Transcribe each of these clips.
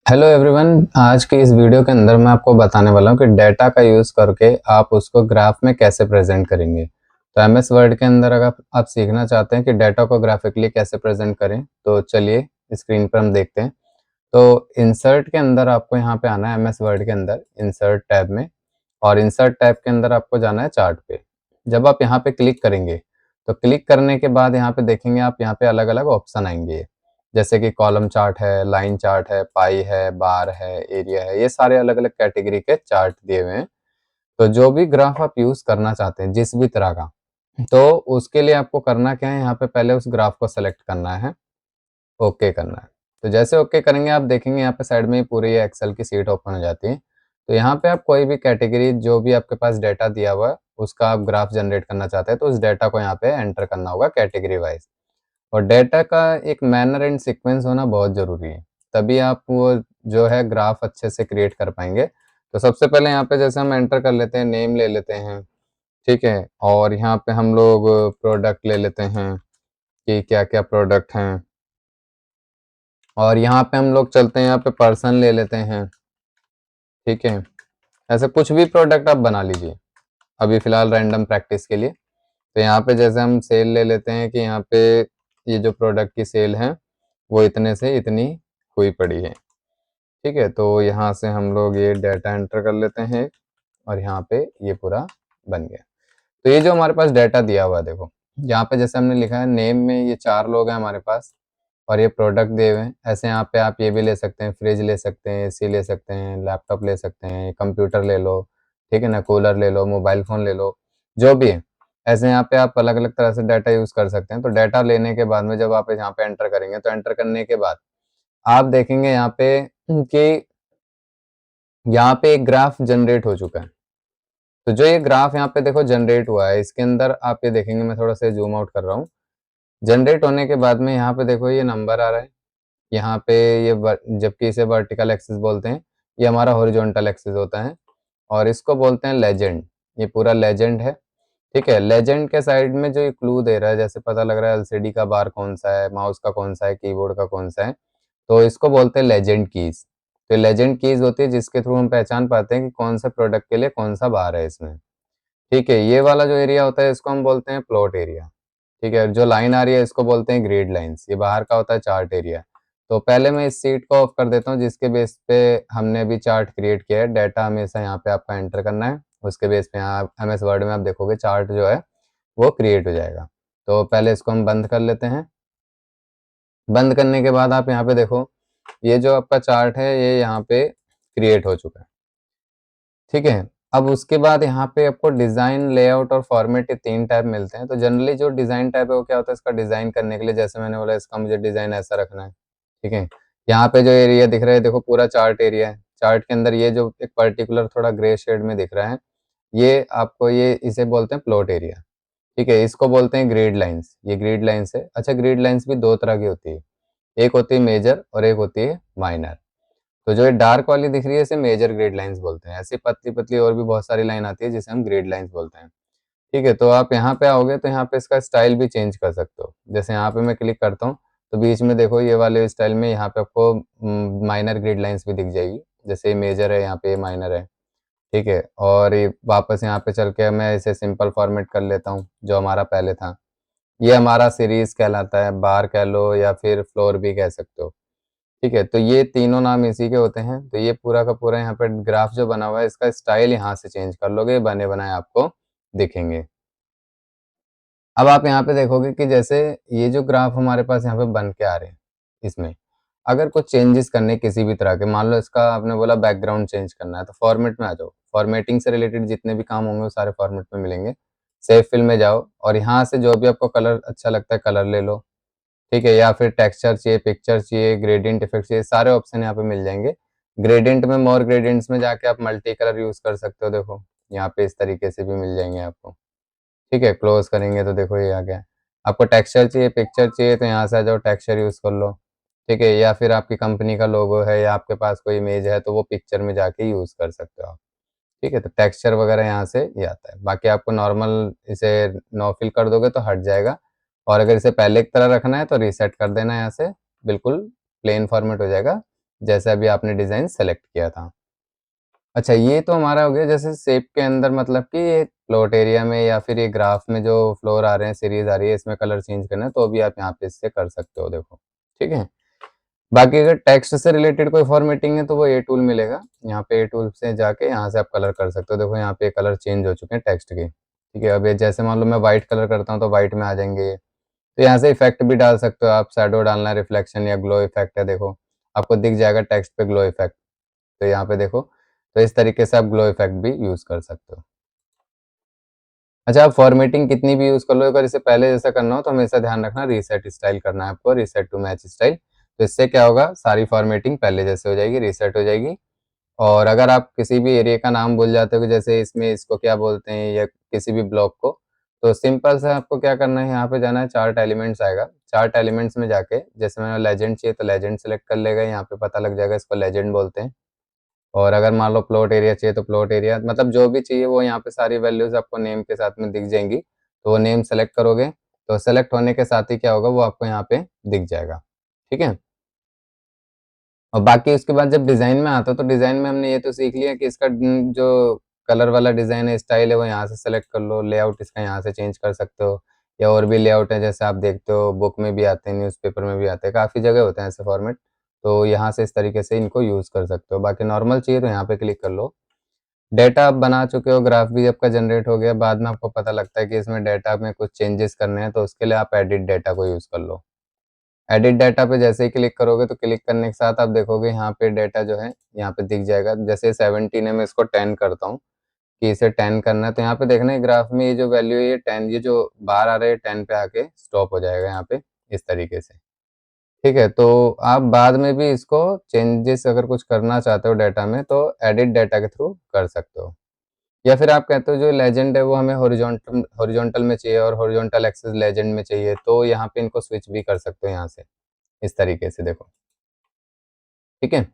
Hello everyone. आज की इस वीडियो के अंदर मैं आपको बताने वाला हूँ कि डेटा का यूज़ करके आप उसको ग्राफ में कैसे प्रेजेंट करेंगे। तो एमएस वर्ड के अंदर अगर आप सीखना चाहते हैं कि डेटा को ग्राफिकली कैसे प्रेजेंट करें, तो चलिए स्क्रीन पर हम देखते हैं। तो इंसर्ट के अंदर आपको यहाँ पे आना है, एमएस वर्ड के अंदर इंसर्ट टैब में, और इंसर्ट टैब के अंदर आपको जाना है चार्ट पे। जब आप यहाँ पे क्लिक करेंगे तो क्लिक करने के बाद यहाँ पे देखेंगे आप, यहाँ पे अलग अलग ऑप्शन आएंगे, जैसे कि कॉलम चार्ट है, लाइन चार्ट है, पाई है, बार है, एरिया है। ये सारे अलग अलग कैटेगरी के चार्ट दिए हुए हैं। तो जो भी ग्राफ आप यूज करना चाहते हैं जिस भी तरह का, तो उसके लिए आपको करना क्या है, यहाँ पे पहले उस ग्राफ को सेलेक्ट करना है, ओके करना है। तो जैसे ओके करेंगे आप देखेंगे यहाँ पे साइड में पूरी ये एक्सेल की सीट ओपन हो जाती है। तो यहाँ पे आप कोई भी कैटेगरी, जो भी आपके पास डेटा दिया हुआ है उसका आप ग्राफ जनरेट करना चाहते हैं, तो उस डेटा को यहाँ पे एंटर करना होगा कैटेगरी वाइज। और डेटा का एक मैनर एंड सीक्वेंस होना बहुत ज़रूरी है, तभी आप वो जो है ग्राफ अच्छे से क्रिएट कर पाएंगे। तो सबसे पहले यहाँ पे जैसे हम एंटर कर लेते हैं, नेम ले लेते हैं, ठीक है। और यहाँ पे हम लोग प्रोडक्ट ले लेते हैं कि क्या क्या प्रोडक्ट हैं। और यहाँ पे हम लोग चलते हैं, यहाँ पे पर्सन ले लेते हैं, ठीक है। ऐसे कुछ भी प्रोडक्ट आप बना लीजिए अभी फ़िलहाल रैंडम प्रैक्टिस के लिए। तो यहाँ पे जैसे हम सेल ले लेते हैं कि यहाँ पे ये जो प्रोडक्ट की सेल है वो इतने से इतनी हुई पड़ी है, ठीक है। तो यहाँ से हम लोग ये डाटा एंटर कर लेते हैं और यहाँ पे ये पूरा बन गया। तो ये जो हमारे पास डाटा दिया हुआ है, देखो यहाँ पे जैसे हमने लिखा है नेम में ये 4 लोग हैं हमारे पास, और ये प्रोडक्ट दिए हुए हैं। ऐसे यहाँ पे आप ये भी ले सकते हैं, फ्रिज ले सकते हैं, एसी ले सकते हैं, लैपटॉप ले सकते हैं, कंप्यूटर ले लो, ठीक है ना, कूलर ले लो, मोबाइल फ़ोन ले लो, जो भी है। ऐसे यहाँ पे आप अलग-अलग तरह से डाटा यूज़ कर सकते हैं। तो डाटा लेने के बाद में जब आप यहाँ पे एंटर करेंगे, तो एंटर करने के बाद आप देखेंगे यहाँ पे कि यहाँ पे एक ग्राफ जनरेट हो चुका है। तो जो ये ग्राफ यहाँ पे देखो जनरेट हुआ है, इसके अंदर आप ये देखेंगे, मैं थोड़ा सा ज़ूम आउट कर रहा हूँ। जनरेट होने के बाद में यहाँ पे देखो ये नंबर आ रहा है। यहाँ पे ये जबकि इसे वर्टिकल एक्सिस बोलते हैं, ये हमारा हॉरिजॉन्टल एक्सिस होता है, और इसको बोलते हैं लेजेंड। ये पूरा लेजेंड है, ठीक है। लेजेंड के साइड में जो ये क्लू दे रहा है, जैसे पता लग रहा है एलसीडी का बार कौन सा है, माउस का कौन सा है, कीबोर्ड का कौन सा है, तो इसको बोलते हैं लेजेंड कीज। तो लेजेंड कीज होती है जिसके थ्रू हम पहचान पाते हैं कि कौन सा प्रोडक्ट के लिए कौन सा बार है इसमें, ठीक है। ये वाला जो एरिया होता है इसको हम बोलते हैं प्लॉट एरिया, ठीक है। जो लाइन आ रही है इसको बोलते हैं ग्रिड लाइंस। ये बाहर का होता है चार्ट एरिया। तो पहले मैं इस सीट को ऑफ कर देता हूँ जिसके बेस पे हमने अभी चार्ट क्रिएट किया है। डाटा हमेशा यहाँ पे आपका एंटर करना है, उसके बेस पे यहाँ एमएस वर्ड में आप देखोगे चार्ट जो है वो क्रिएट हो जाएगा। तो पहले इसको हम बंद कर लेते हैं। बंद करने के बाद आप यहाँ पे देखो, ये जो आपका चार्ट है ये यहाँ पे क्रिएट हो चुका है, ठीक है। अब उसके बाद यहाँ पे आपको डिज़ाइन, लेआउट और फॉर्मेट, ये 3 टैब मिलते हैं। तो जनरली जो डिज़ाइन टैब है वो क्या होता है, इसका डिज़ाइन करने के लिए, जैसे मैंने बोला इसका मुझे डिज़ाइन ऐसा रखना है, ठीक है। यहाँ पे जो एरिया दिख रहा है देखो पूरा चार्ट एरिया है। चार्ट के अंदर ये जो एक पर्टिकुलर थोड़ा ग्रे शेड में दिख रहा है, ये आपको, ये इसे बोलते हैं प्लॉट एरिया, ठीक है। इसको बोलते हैं ग्रिड लाइन्स। ये ग्रिड लाइन्स है। अच्छा, ग्रिड लाइन्स भी 2 तरह की होती है, एक होती है मेजर और एक होती है माइनर। तो जो ये डार्क वाली दिख रही है इसे मेजर ग्रिड लाइंस बोलते हैं। ऐसी पतली-पतली और भी बहुत सारी लाइन आती है जिसे हम ग्रिड लाइंस बोलते हैं। ठीक है, तो आप यहाँ पे आओगे तो यहाँ पे इसका स्टाइल भी चेंज कर सकते हो। जैसे यहाँ पे मैं क्लिक करता हूँ तो बीच में देखो ये वाले स्टाइल में यहाँ पे आपको माइनर ग्रिड लाइंस भी दिख जाएगी। जैसे ये मेजर है, यहाँ पे ये माइनर है, ठीक है। और ये वापस यहाँ पे चल के मैं इसे सिंपल फॉर्मेट कर लेता हूँ जो हमारा पहले था। ये हमारा सीरीज़ कहलाता है, बार कह लो या फिर फ्लोर भी कह सकते हो। ठीक है, तो ये तीनों नाम इसी के होते हैं। तो ये पूरा का पूरा यहाँ पे ग्राफ जो बना हुआ है इसका स्टाइल यहाँ से चेंज कर लोगे, बने बनाए आपको दिखेंगे। अब आप यहाँ पे देखोगे कि जैसे ये जो ग्राफ हमारे पास यहाँ पे बन के आ रहे हैं, इसमें अगर कुछ चेंजेस करने किसी भी तरह के, मान लो इसका आपने बोला बैकग्राउंड चेंज करना है, तो फॉर्मेट में आ जाओ। फॉर्मेटिंग से रिलेटेड जितने भी काम होंगे वो सारे फॉर्मेट में मिलेंगे। सेव फिल में जाओ और यहाँ से जो भी आपको कलर अच्छा लगता है कलर ले लो, ठीक है। या फिर टेक्सचर चाहिए, पिक्चर चाहिए, ग्रेडिएंट इफेक्ट चाहिए, सारे ऑप्शन यहाँ पे मिल जाएंगे। ग्रेडिएंट में, मोर ग्रेडिएंट्स में जाके आप मल्टी कलर यूज कर सकते हो। देखो यहाँ पे इस तरीके से भी मिल जाएंगे आपको, ठीक है। क्लोज करेंगे तो देखो ये आ गया। आपको टेक्सचर चाहिए, पिक्चर चाहिए, तो यहाँ से आ जाओ, टेक्सचर यूज कर लो, ठीक है। या फिर आपकी कंपनी का लोगो है या आपके पास कोई इमेज है तो वो पिक्चर में जाके यूज कर सकते हो आप, ठीक है। तो टेक्सचर वगैरह यहाँ से ये आता है। बाकी आपको नॉर्मल इसे नो फिल कर दोगे तो हट जाएगा, और अगर इसे पहले की तरह रखना है तो रीसेट कर देना यहाँ से, बिल्कुल प्लेन फॉर्मेट हो जाएगा। जैसे अभी आपने डिज़ाइन सेलेक्ट किया था। अच्छा, ये तो हमारा हो गया जैसे शेप के अंदर, मतलब कि ये प्लॉट एरिया में या फिर ये ग्राफ में जो फ्लोर आ रहे हैं, सीरीज़ आ रही है, इसमें कलर चेंज करना है तो भी आप यहाँ पे इससे कर सकते हो, देखो, ठीक है? बाकी अगर टेक्स्ट से रिलेटेड कोई फॉर्मेटिंग है तो वो ए टूल मिलेगा। यहाँ पे ए टूल से जाके यहाँ से आप कलर कर सकते हो। देखो यहाँ पे कलर चेंज हो चुके हैं टेक्स्ट के, ठीक है? अब ये जैसे मान लो मैं व्हाइट कलर करता हूँ तो व्हाइट में आ जाएँगे ये। तो यहाँ से इफ़ेक्ट भी डाल सकते हो आप, शैडो डालना है, रिफ्लेक्शन या ग्लो इफ़ेक्ट है, देखो, आपको दिख जाएगा टेक्स्ट पे ग्लो इफ़ेक्ट। तो यहाँ पे देखो, तो इस तरीके से आप ग्लो इफ़ेक्ट भी यूज़ कर सकते हो। अच्छा, आप फॉर्मेटिंग कितनी भी यूज़ कर लो, अगर इसे पहले जैसा करना हो तो हमेशा ध्यान रखना रीसेट स्टाइल करना है आपको, रीसेट टू मैच स्टाइल। तो इससे क्या होगा, सारी फॉर्मेटिंग पहले जैसे हो जाएगी, रीसेट हो जाएगी। और अगर आप किसी भी एरिया का नाम भूल जाते हो कि जैसे इसमें इसको क्या बोलते हैं या किसी भी ब्लॉक को, तो सिंपल सा आपको क्या करना है, यहाँ पे जाना है, चार्ट एलिमेंट्स आएगा। चार्ट एलिमेंट्स में जाके जैसे मैंने लेजेंड चाहिए तो लेजेंड सेलेक्ट कर लेगा, यहाँ पे पता लग जाएगा इसको लेजेंड बोलते हैं। और अगर मान लो प्लॉट एरिया चाहिए तो प्लॉट एरिया, मतलब जो भी चाहिए वो यहाँ पे सारी वैल्यूज आपको नेम के साथ में दिख जाएंगी। तो वो नेम सेलेक्ट करोगे तो सेलेक्ट होने के साथ ही क्या होगा, वो आपको यहाँ पे दिख जाएगा, ठीक है? और बाकी उसके बाद जब डिज़ाइन में आता है तो डिज़ाइन में हमने ये तो सीख लिया कि इसका जो कलर वाला डिज़ाइन है, स्टाइल है, वो यहाँ से सेलेक्ट कर लो। लेआउट इसका यहाँ से चेंज कर सकते हो, या और भी लेआउट है जैसे आप देखते हो बुक में भी आते हैं, न्यूज़पेपर में भी आते हैं, काफ़ी जगह होते हैं ऐसे फॉर्मेट। तो यहाँ से इस तरीके से इनको यूज़ कर सकते हो। बाकी नॉर्मल चाहिए तो यहाँ पे क्लिक कर लो। डेटा आप बना चुके हो, ग्राफ भी आपका जनरेट हो गया, बाद में आपको पता लगता है कि इसमें डेटा में कुछ चेंजेस करने हैं तो उसके लिए आप एडिट डेटा को यूज़ कर लो। एडिट डाटा पे जैसे ही क्लिक करोगे तो क्लिक करने के साथ आप देखोगे यहाँ पे डाटा जो है यहाँ पे दिख जाएगा। जैसे 17 है, मैं इसको 10 करता हूँ कि इसे 10 करना है, तो यहाँ पे देखना है ग्राफ में ये जो वैल्यू है ये 10, ये जो बार आ रहा है 10 पे आके स्टॉप हो जाएगा यहाँ पे, इस तरीके से, ठीक है? तो आप बाद में भी इसको चेंजेस अगर कुछ करना चाहते हो डाटा में तो एडिट डाटा के थ्रू कर सकते हो। या फिर आप कहते हो जो लेजेंड है वो हमें हॉरिजॉन्टल हॉरिजॉन्टल में चाहिए और हॉरिजॉन्टल एक्सिस लेजेंड में चाहिए, तो यहाँ पे इनको स्विच भी कर सकते हो यहाँ से, इस तरीके से, देखो, ठीक है?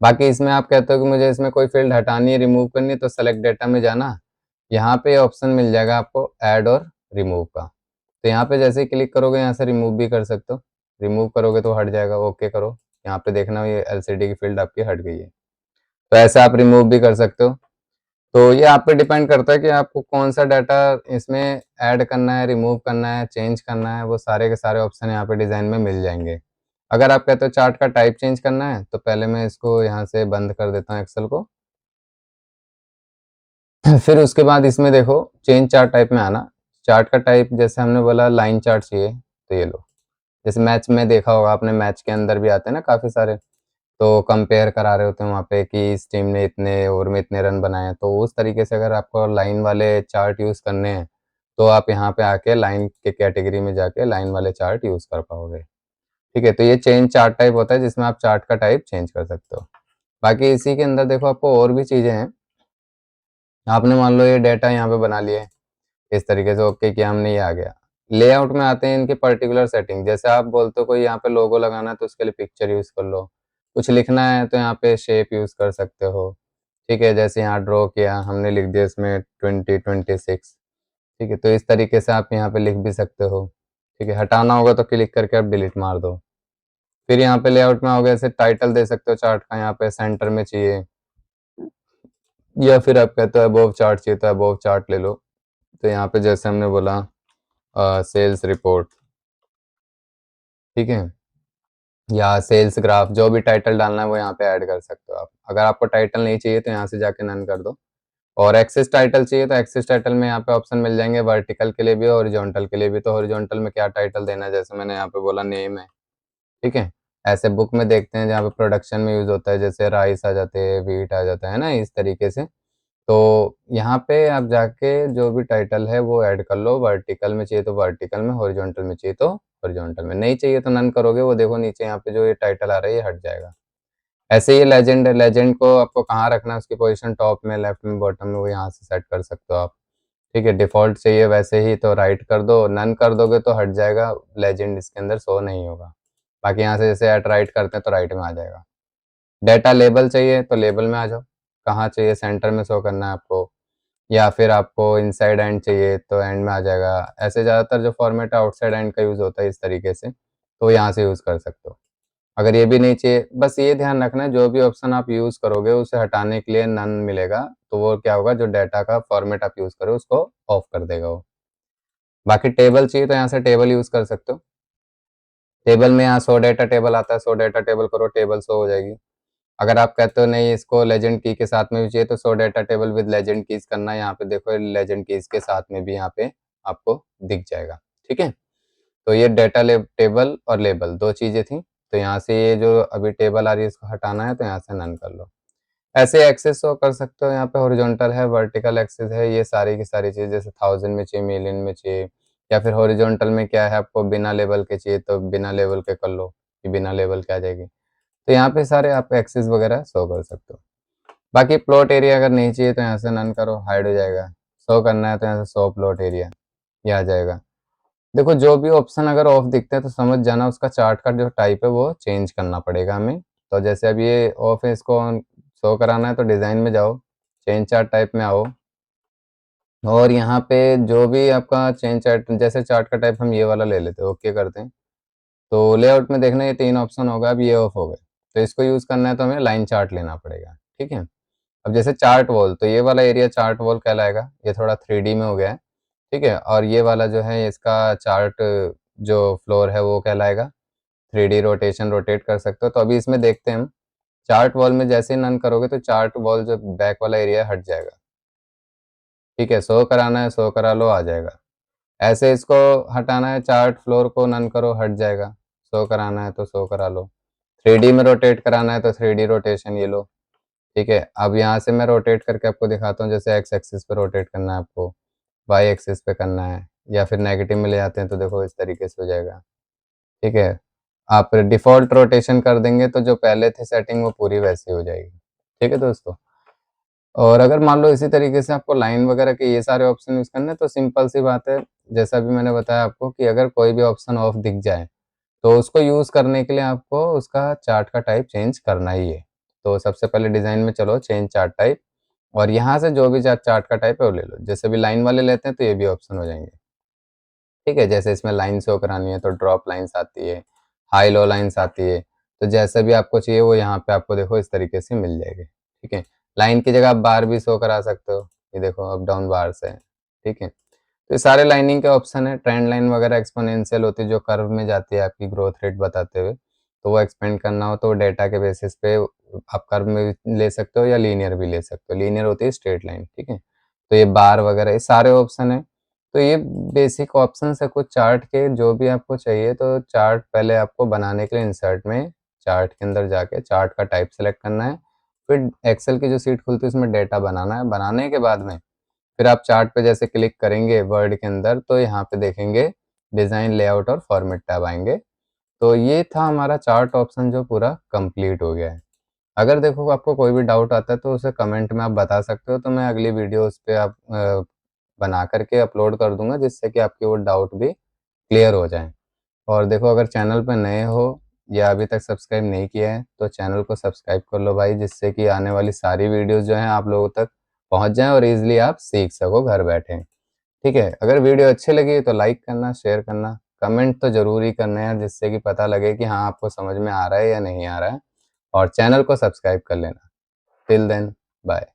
बाकी इसमें आप कहते हो कि मुझे इसमें कोई फ़ील्ड हटानी है, रिमूव करनी है, तो सेलेक्ट डाटा में जाना, यहाँ पे ऑप्शन मिल जाएगा आपको ऐड और रिमूव का। तो यहाँ पे जैसे ही क्लिक करोगे यहाँ से रिमूव भी कर सकते हो। रिमूव करोगे तो हट जाएगा, ओके करो। यहाँ पे देखना ये एलसीडी की फ़ील्ड आपकी हट गई है। तो ऐसे आप रिमूव भी कर सकते हो। तो ये आप पे डिपेंड करता है कि आपको कौन-सा डाटा इसमें ऐड करना है, रिमूव करना है, चेंज करना है, वो सारे के सारे ऑप्शन यहाँ पे डिज़ाइन में मिल जाएँगे। अगर आप कहते हो चार्ट का टाइप चेंज करना है, तो पहले मैं इसको यहाँ से बंद कर देता हूँ एक्सेल को। फिर उसके बाद इसमें देखो चेंज चार्ट टाइप में आना। चार्ट का टाइप जैसे हमने बोला लाइन चार्ट चाहिए, तो ये लो। जैसे मैच में देखा होगा आपने, मैच के अंदर भी आते हैं ना काफ़ी सारे, तो कंपेयर करा रहे होते हैं वहाँ पे कि इस टीम ने इतने ओवर में इतने रन बनाए हैं। तो उस तरीके से अगर आपको लाइन वाले चार्ट यूज़ करने हैं, तो आप यहाँ पे आके लाइन के कैटेगरी में जाके लाइन वाले चार्ट यूज़ कर पाओगे। ठीक है? तो ये चेंज चार्ट टाइप होता है जिसमें आप चार्ट का टाइप चेंज कर सकते हो। बाकी इसी के अंदर देखो आपको और भी चीज़ें हैं। आपने मान लो ये डेटा यहाँ पे बना लिए, इस तरीके से ओके किया हमने, ये आ गया। लेआउट में आते हैं इनके पर्टिकुलर सेटिंग, जैसे आप बोलते हो कोई यहाँ पे लोगो लगाना है तो उसके लिए पिक्चर यूज़ कर लो। कुछ लिखना है तो यहाँ पे शेप यूज़ कर सकते हो। ठीक है? जैसे यहाँ ड्रॉ किया, हमने लिख दिया इसमें 2026, ठीक है? तो इस तरीके से आप यहाँ पे लिख भी सकते हो। ठीक है? हटाना होगा तो क्लिक करके आप डिलीट मार दो। फिर यहाँ पे लेआउट में आओगे, ऐसे टाइटल दे सकते हो चार्ट का, यहाँ पे सेंटर में चाहिए, या फिर आप कहते हो अबोव चार्ट चाहिए तो अबोव चार्ट ले लो। तो यहाँ पे जैसे हमने बोला सेल्स रिपोर्ट, ठीक है? या सेल्स ग्राफ, जो भी टाइटल डालना है वो यहाँ पे ऐड कर सकते हो आप। अगर आपको टाइटल नहीं चाहिए तो यहाँ से जाके नन कर दो। और एक्सेस टाइटल चाहिए तो एक्सेस टाइटल में यहाँ पे ऑप्शन मिल जाएंगे, वर्टिकल के लिए भी और हॉरिजॉन्टल के लिए भी। तो हॉरिजॉन्टल में क्या टाइटल देना है, जैसे मैंने यहाँ पे बोला नेम है, ठीक है? ऐसे बुक में देखते हैं जहाँ पे प्रोडक्शन में यूज़ होता है, जैसे राइस आ जाते हैं, व्हीट आ जाता है ना, इस तरीके से। तो यहाँ पे आप जाके जो भी टाइटल है वो ऐड कर लो, वर्टिकल में चाहिए तो वर्टिकल में, हॉरिजॉन्टल में चाहिए तो हॉरिजॉन्टल में, नहीं चाहिए तो नन करोगे, वो देखो नीचे यहाँ पे जो ये टाइटल आ रहा है ये हट जाएगा। ऐसे ही लेजेंड है, लेजेंड को आपको कहाँ रखना है, उसकी पोजीशन टॉप में, लेफ्ट में, बॉटम में, वो यहाँ से सेट कर सकते हो आप। ठीक है? डिफ़ॉल्ट चाहिए वैसे ही तो राइट कर दो, नन कर दोगे तो हट जाएगा, लेजेंड इसके अंदर शो नहीं होगा। बाकी यहाँ से जैसे एट राइट करते हैं तो राइट में आ जाएगा। डेटा लेबल चाहिए तो लेबल में आ जाओ, कहाँ चाहिए, सेंटर में शो करना है आपको, या फिर आपको इनसाइड एंड चाहिए तो एंड में आ जाएगा। ऐसे ज़्यादातर जो फॉर्मेट है आउटसाइड एंड का यूज़ होता है इस तरीके से, तो यहाँ से यूज़ कर सकते हो। अगर ये भी नहीं चाहिए, बस ये ध्यान रखना है जो भी ऑप्शन आप यूज़ करोगे उसे हटाने के लिए नन मिलेगा, तो वो क्या होगा, जो डाटा का फॉर्मेट आप यूज़ करो उसको ऑफ कर देगा वो। बाकी टेबल चाहिए तो यहाँ से टेबल यूज़ कर सकते हो। टेबल में यहाँ शो डाटा टेबल आता है, शो डाटा टेबल करो, टेबल शो हो जाएगी। अगर आप कहते हो नहीं इसको लेजेंड की के साथ में भी चाहिए तो show data table with legend keys करना है, यहाँ पे देखो लेजेंड कीज़ के साथ में भी यहाँ पे आपको दिख जाएगा, ठीक है? तो ये डाटा टेबल और लेबल 2 चीज़ें थी, तो यहाँ से ये जो अभी टेबल आ रही है इसको हटाना है तो यहाँ से नन कर लो। ऐसे एक्सेस शो कर सकते हो, यहाँ पे हॉरिजॉन्टल है, वर्टिकल एक्सेस है, ये सारी की सारी चीज़ जैसे 1000 में चाहिए, मिलियन में चाहिए, या फिर हॉरिजॉन्टल में क्या है आपको बिना लेबल के चाहिए तो बिना लेबल के कर लो, कि बिना लेबल के आ जाएगी। तो यहाँ पे सारे आप एक्सेस वगैरह शो कर सकते हो। बाकी प्लॉट एरिया अगर नहीं चाहिए तो यहाँ से नन करो, हाइड हो जाएगा। शो करना है तो यहाँ से शो प्लॉट एरिया, ये आ जाएगा। देखो जो भी ऑप्शन अगर ऑफ दिखते हैं तो समझ जाना उसका चार्ट का जो टाइप है वो चेंज करना पड़ेगा हमें। तो जैसे अब ये ऑफ है, इसको ऑन शो कराना है तो डिज़ाइन में जाओ, चेंज चार्ट टाइप में आओ, और यहाँ पे जो भी आपका चेंज चार्ट, जैसे चार्ट का टाइप हम ये वाला ले लेते हैं, ओके करते हैं। तो लेआउट में देखना ये 3 ऑप्शन होगा, अब ये ऑफ हो गए। तो इसको यूज़ करना है तो हमें लाइन चार्ट लेना पड़ेगा, ठीक है? अब जैसे चार्ट वॉल, तो ये वाला एरिया चार्ट वॉल कहलाएगा, ये थोड़ा 3D में हो गया है, ठीक है? और ये वाला जो है इसका चार्ट जो फ्लोर है वो कहलाएगा, 3D रोटेशन रोटेट कर सकते हो। तो अभी इसमें देखते हैं हम, चार्ट वॉल में जैसे ही नन करोगे तो चार्ट वॉल जो बैक वाला एरिया है हट जाएगा, ठीक है? शो कराना है शो करा लो, आ जाएगा। ऐसे इसको हटाना है, चार्ट फ्लोर को नन करो, हट जाएगा। शो कराना है तो शो करा लो। 3D में रोटेट कराना है तो 3D रोटेशन ये लो, ठीक है? अब यहाँ से मैं रोटेट करके आपको दिखाता हूँ, जैसे एक्स एक्सिस पे रोटेट करना है आपको, वाई एक्सिस पे करना है, या फिर नेगेटिव में ले आते हैं तो देखो इस तरीके से हो जाएगा, ठीक है? आप डिफ़ॉल्ट रोटेशन कर देंगे तो जो पहले थी सेटिंग वो पूरी वैसी हो जाएगी, ठीक है दोस्तों? और अगर मान लो इसी तरीके से आपको लाइन वगैरह के ये सारे ऑप्शन यूज़ करने हैं तो सिंपल सी बात है, जैसा अभी मैंने बताया आपको कि अगर कोई भी ऑप्शन ऑफ दिख जाए, तो उसको यूज़ करने के लिए आपको उसका चार्ट का टाइप चेंज करना ही है। तो सबसे पहले डिज़ाइन में चलो, चेंज चार्ट टाइप, और यहाँ से जो भी चार्ट का टाइप है वो ले लो। जैसे अभी लाइन वाले लेते हैं तो ये भी ऑप्शन हो जाएँगे। ठीक है? जैसे इसमें लाइन शो करानी है तो ड्रॉप लाइन्स आती है, हाई लो लाइन्स आती है, तो जैसा भी आपको चाहिए वो यहाँ पे आपको देखो इस तरीके से मिल जाएगी, ठीक है? लाइन की जगह आप बार भी शो करा सकते हो, ये देखो अप डाउन बार्स है, ठीक है? तो ये सारे लाइनिंग के ऑप्शन है। ट्रेंड लाइन वगैरह एक्स्पोनेंशियल होती है जो कर्व में जाती है आपकी ग्रोथ रेट बताते हुए, तो वो एक्सपेंड करना हो तो डेटा के बेसिस पे आप कर्व में भी ले सकते हो या लीनियर भी ले सकते हो। लीनियर होती है स्ट्रेट लाइन, ठीक है? तो ये बार वगैरह ये सारे ऑप्शन है। तो ये बेसिक ऑप्शंस है कुछ चार्ट के, जो भी आपको चाहिए तो चार्ट पहले आपको बनाने के लिए इंसर्ट में चार्ट के अंदर जाके चार्ट का टाइप सेलेक्ट करना है। फिर एक्सेल की जो शीट खुलती है उसमें डेटा बनाना है। बनाने के बाद में फिर आप चार्ट पे जैसे क्लिक करेंगे वर्ड के अंदर तो यहाँ पे देखेंगे डिज़ाइन, लेआउट और फॉर्मेट टैब आएँगे। तो ये था हमारा चार्ट ऑप्शन जो पूरा कंप्लीट हो गया है। अगर देखो आपको कोई भी डाउट आता है तो उसे कमेंट में आप बता सकते हो, तो मैं अगली वीडियो उस पे आप बना कर के अपलोड कर दूँगा जिससे कि आपके वो डाउट भी क्लियर हो जाएँ। और देखो अगर चैनल पे नए हो या अभी तक सब्सक्राइब नहीं किया है तो चैनल को सब्सक्राइब कर लो भाई, जिससे कि आने वाली सारी वीडियोज़ जो हैं आप लोगों तक पहुँच जाएँ और ईज़िली आप सीख सको घर बैठे। ठीक है? अगर वीडियो अच्छी लगी तो लाइक करना, शेयर करना, कमेंट तो ज़रूर ही करना यार, जिससे कि पता लगे कि हाँ, आपको समझ में आ रहा है या नहीं आ रहा है, और चैनल को सब्सक्राइब कर लेना। Till then, bye.